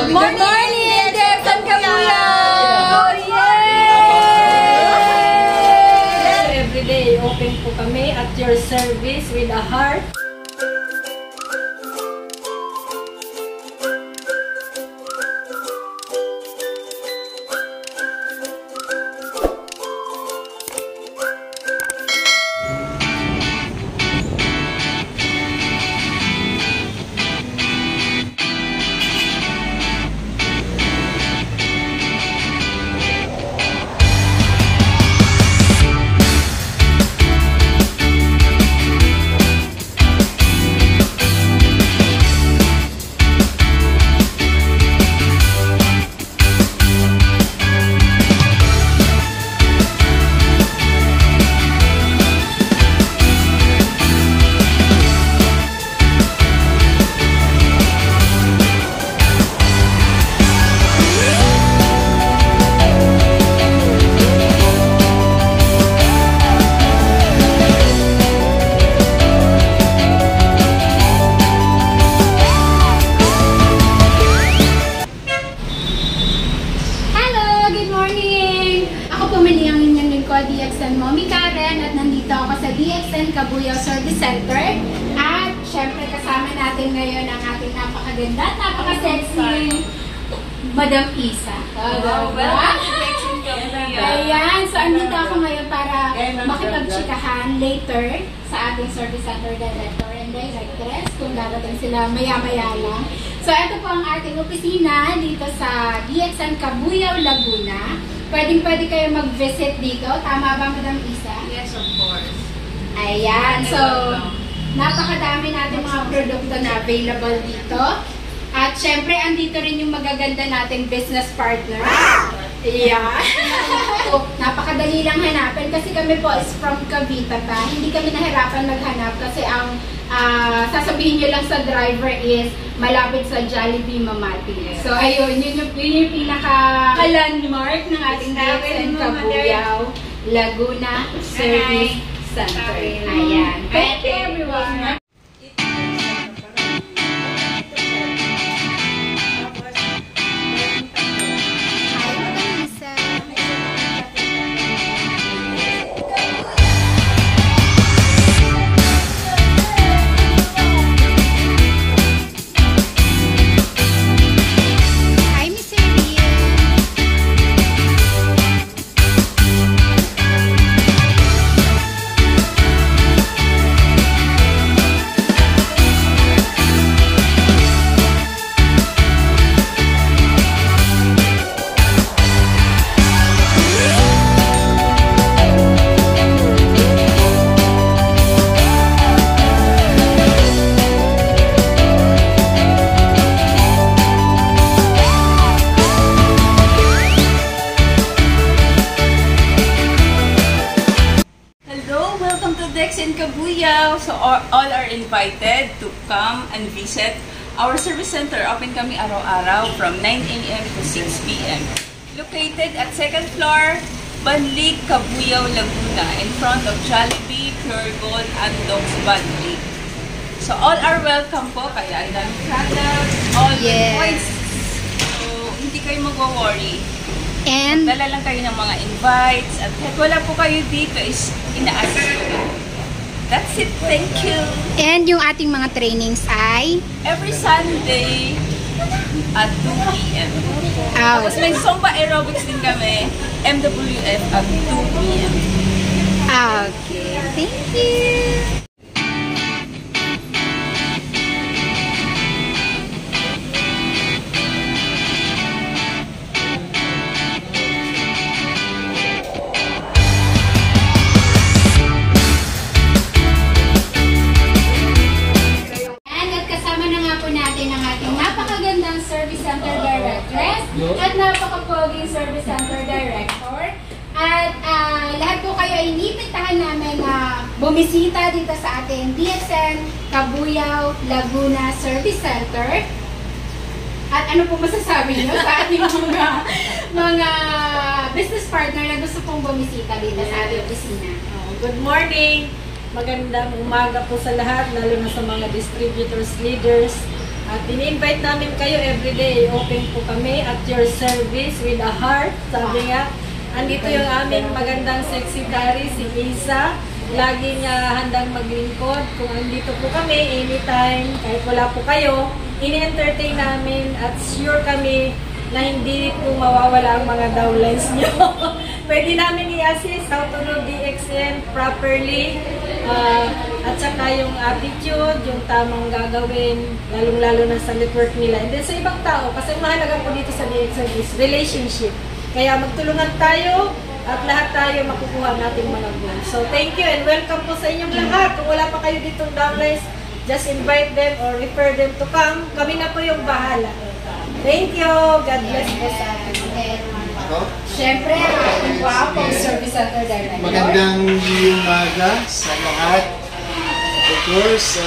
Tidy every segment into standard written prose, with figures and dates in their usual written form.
Good morning, DXN Kabuyaw! Yay! Everyday open po kami at your service with a heart. DXN Mommy Karen at nandito ako sa DXN Kabuyaw Service Center at syempre kasama natin ngayon ang ating napakaganda at napaka-sexy Madam Isa. Welcome to DXN Kabuyaw. Ayan, so andito ako ngayon para makipagchikahan later sa ating Service Center Director and Directress kung darating sila maya-maya lang. So ito po ang ating opisina dito sa DXN Kabuyaw, Laguna. Pwede kayo mag-visit dito. Tama ba, Madam Isa? Yes, of course. Ayan. So, napakadami natin mga produkto na available dito. At syempre, andito rin yung magaganda nating business partner. Yeah. So, napakadali lang hanapin kasi kami po is from Cavite pa. Hindi kami nahirapan maghanap kasi ang sasabihin nyo lang sa driver is malapit sa Jollibee Mamati. So, ayun, yun yung pinaka-landmark ng ating DXN Kabuyaw, Laguna Service Center. Ayan. Thank you, everyone. DXN Kabuyaw. So all are invited to come and visit our service center. Open kami araw-araw from 9 AM to 6 PM. Located at 2nd floor, Banlig, Kabuyaw, Laguna, in front of Jollibee, Pure Gold, and Dogs Banlig. So all are welcome po. Kaya ang daming products, all the points. So hindi kayo mag-worry. And dala lang kayo ng mga invites at kahit wala po kayo dito is ina-assist ko. That's it. Thank you. And yung ating mga trainings ay? Every Sunday at 2 PM. Oh. Tapos may Zumba aerobics din kami, MWF at 2 PM. Okay. Thank you. Service Center Directress at napaka-poging Service Center Director. At lahat po kayo ay inibitahan namin na bumisita dito sa ating DXN Kabuyaw, Laguna Service Center. At ano po masasabi niyo sa ating mga business partner na gusto pong bumisita dito sa ating opisina? Good morning! Magandang umaga po sa lahat, lalo na sa mga distributors, leaders, At ini-invite namin kayo everyday. Open po kami at your service with a heart. Sabi nga, andito yung aming magandang secretary, si Isa. Lagi niya handang maglingkod. Kung andito po kami, anytime, kahit wala po kayo, ini-entertain namin at sure kami na hindi po mawawala ang mga downlines nyo. Pwede namin i-assist how to do DXN properly. At saka yung attitude, yung tamang gagawin, lalong-lalo na sa network nila. And then sa ibang tao, kasi mahalaga po dito sa DXN is relationship. Kaya magtulungan tayo at lahat tayo makukuha nating mga goals. So thank you and welcome po sa inyong lahat. Kung wala pa kayo ditong downlines, just invite them or refer them to come. Kami na po yung bahala. Thank you. God bless po sa atin. Siyempre, ang wapong service center director. Magandang umaga sa lahat. Of course,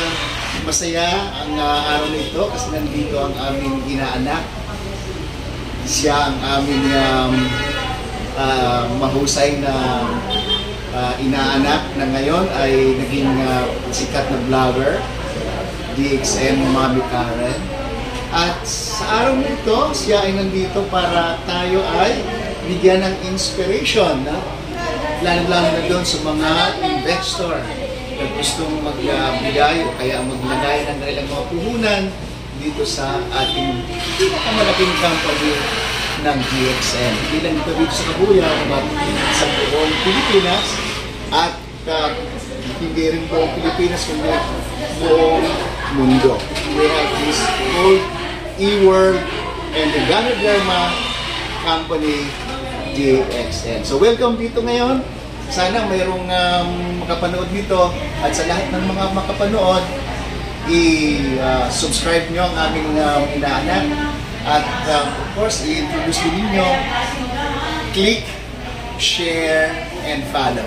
masaya ang araw nito kasi nandito ang aming inaanak. Siya ang aming mahusay na inaanak na ngayon ay naging sikat na vlogger, DXN Mami Karen. At sa araw nito, siya ay nandito para tayo ay bigyan ng inspiration, lalo-lalo na doon sa mga investor na gustong magbigay o kaya maglagay ng kanilang mga puhunan dito sa ating pinakamalaking company ng DXN. Hindi lang dito sa Kabuyao, but sa buong Pilipinas at hindi rin buong Pilipinas kundi buong mundo. We have this called eWorld and the Ganoderma company DXN. So welcome dito ngayon. Sana mayroong makapanood dito at sa lahat ng mga makapanood, i-subscribe nyo ang aming inaanak at of course, i-introduce din ninyo, click, share, and follow.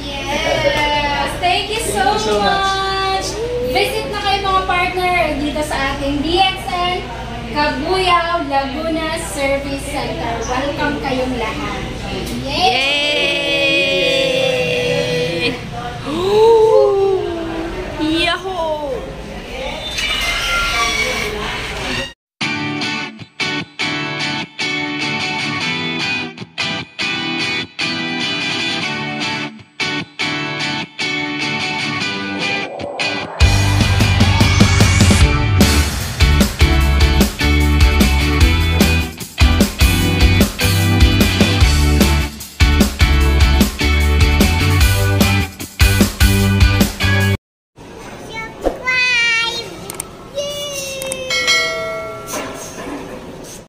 Yes! Thank you so much! Visit na kayo mga partner dito sa ating DXN Kabuyao Laguna Service Center. Welcome kayong lahat. Yay!